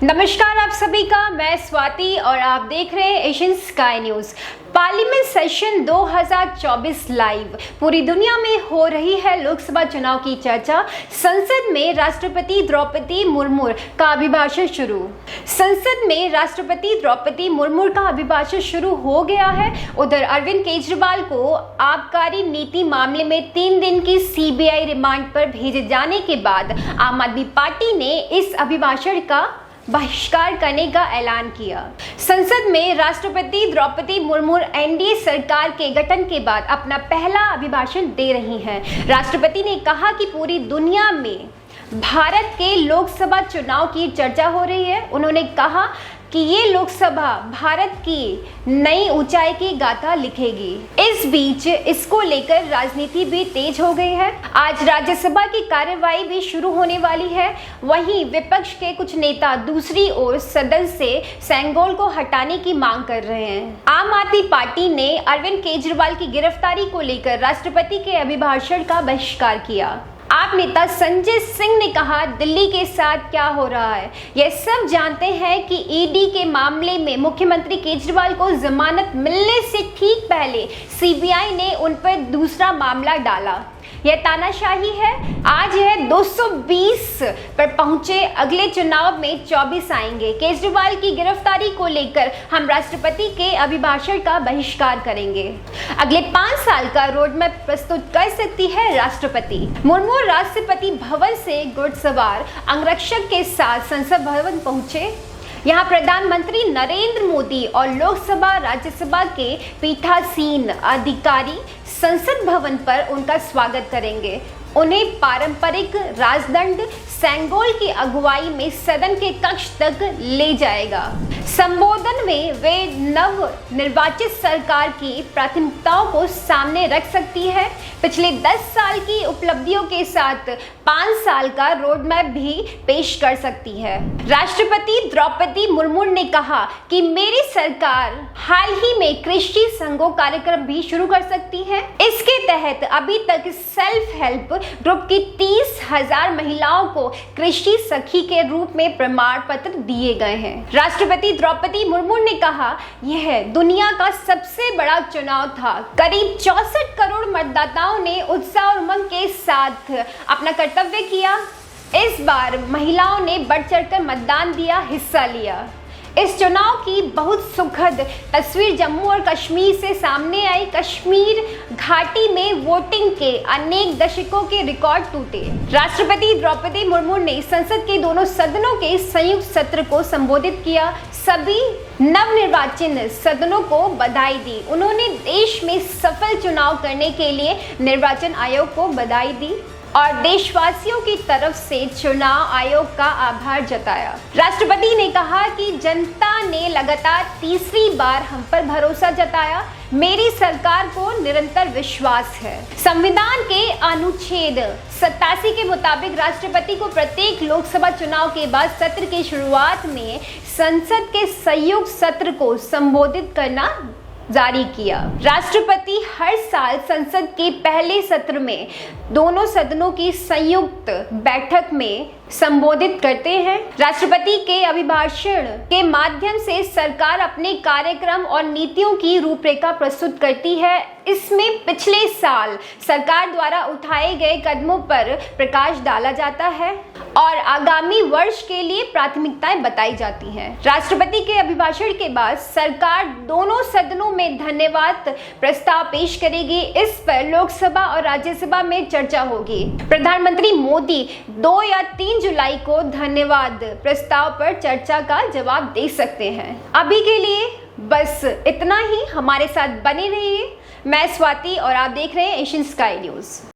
नमस्कार आप सभी का, मैं स्वाति और आप देख रहे हैं Asian sky news. Parliament session 2024 live. पूरी दुनिया में हो रही है लोकसभा चुनाव की चर्चा। संसद में राष्ट्रपति द्रौपदी मुर्मू का अभिभाषण शुरू। संसद में राष्ट्रपति द्रौपदी मुर्मू का अभिभाषण शुरू हो गया है। उधर अरविंद केजरीवाल को आबकारी नीति मामले में 3 दिन की सीबीआई रिमांड पर भेजे जाने के बाद आम आदमी पार्टी ने इस अभिभाषण का बहिष्कार करने का ऐलान किया। संसद में राष्ट्रपति द्रौपदी मुर्मू एनडीए सरकार के गठन के बाद अपना पहला अभिभाषण दे रही हैं। राष्ट्रपति ने कहा कि पूरी दुनिया में भारत के लोकसभा चुनाव की चर्चा हो रही है। उन्होंने कहा कि ये लोकसभा भारत की नई ऊंचाई की गाथा लिखेगी। इस बीच इसको लेकर राजनीति भी तेज हो गई है। आज राज्यसभा की कार्यवाही भी शुरू होने वाली है। वहीं विपक्ष के कुछ नेता दूसरी ओर सदन से सेंगोल को हटाने की मांग कर रहे हैं। आम आदमी पार्टी ने अरविंद केजरीवाल की गिरफ्तारी को लेकर राष्ट्रपति के अभिभाषण का बहिष्कार किया। आप नेता संजय सिंह ने कहा, दिल्ली के साथ क्या हो रहा है यह सब जानते हैं कि ईडी के मामले में मुख्यमंत्री केजरीवाल को जमानत मिलने से ठीक पहले सीबीआई ने उन पर दूसरा मामला डाला। यह तानाशाही है। आज यह 220 पर पहुंचे, अगले चुनाव में 24 आएंगे। केजरीवाल की गिरफ्तारी को लेकर हम राष्ट्रपति के अभिभाषण का बहिष्कार करेंगे। अगले 5 साल का रोड मैप प्रस्तुत कर सकती है राष्ट्रपति। मुर्मू राष्ट्रपति भवन से घुड़सवार अंगरक्षक के साथ संसद भवन पहुंचे। यहाँ प्रधानमंत्री नरेंद्र मोदी और लोकसभा राज्यसभा के पीठासीन अधिकारी संसद भवन पर उनका स्वागत करेंगे। उन्हें पारंपरिक राजदंड सेंगोल की अगुवाई में सदन के कक्ष तक ले जाएगा। संबोधन में वे नव निर्वाचित सरकार की प्राथमिकताओं को सामने रख सकती है। पिछले 10 साल की उपलब्धियों के साथ 5 साल का रोड मैप भी पेश कर सकती है। राष्ट्रपति द्रौपदी मुर्मू ने कहा कि मेरी सरकार हाल ही में कृषि संघों कार्यक्रम भी शुरू कर सकती है। इसके तहत अभी तक सेल्फ हेल्प ग्रुप की 30,000 महिलाओं को कृषि सखी के रूप में प्रमाण पत्र दिए गए हैं। राष्ट्रपति द्रौपदी मुर्मू ने कहा, यह दुनिया का सबसे बड़ा चुनाव था। करीब 64 करोड़ मतदाताओं ने उत्साह और उमंग के साथ अपना कर्तव्य किया। इस बार महिलाओं ने बढ़ चढ़कर मतदान दिया, हिस्सा लिया। इस चुनाव की बहुत सुखद तस्वीर जम्मू और कश्मीर से सामने आई। कश्मीर घाटी में वोटिंग के अनेक दशकों के रिकॉर्ड टूटे। राष्ट्रपति द्रौपदी मुर्मू ने संसद के दोनों सदनों के संयुक्त सत्र को संबोधित किया। सभी नवनिर्वाचित सदनों को बधाई दी। उन्होंने देश में सफल चुनाव करने के लिए निर्वाचन आयोग को बधाई दी और देशवासियों की तरफ से चुनाव आयोग का आभार जताया। राष्ट्रपति ने कहा कि जनता ने लगातार तीसरी बार हम पर भरोसा जताया। मेरी सरकार को निरंतर विश्वास है। संविधान के अनुच्छेद 87 के मुताबिक राष्ट्रपति को प्रत्येक लोकसभा चुनाव के बाद सत्र की शुरुआत में संसद के संयुक्त सत्र को संबोधित करना जारी किया। राष्ट्रपति हर साल संसद के पहले सत्र में दोनों सदनों की संयुक्त बैठक में संबोधित करते हैं। राष्ट्रपति के अभिभाषण के माध्यम से सरकार अपने कार्यक्रम और नीतियों की रूपरेखा प्रस्तुत करती है। इसमें पिछले साल सरकार द्वारा उठाए गए कदमों पर प्रकाश डाला जाता है और आगामी वर्ष के लिए प्राथमिकताएं बताई जाती हैं। राष्ट्रपति के अभिभाषण के बाद सरकार दोनों सदनों में धन्यवाद प्रस्ताव पेश करेगी। इस पर लोकसभा और राज्यसभा में चर्चा होगी। प्रधानमंत्री मोदी 2 या 3 जुलाई को धन्यवाद प्रस्ताव पर चर्चा का जवाब दे सकते हैं। अभी के लिए बस इतना ही। हमारे साथ बने रहिए। मैं स्वाति और आप देख रहे हैं एशियन स्काई न्यूज।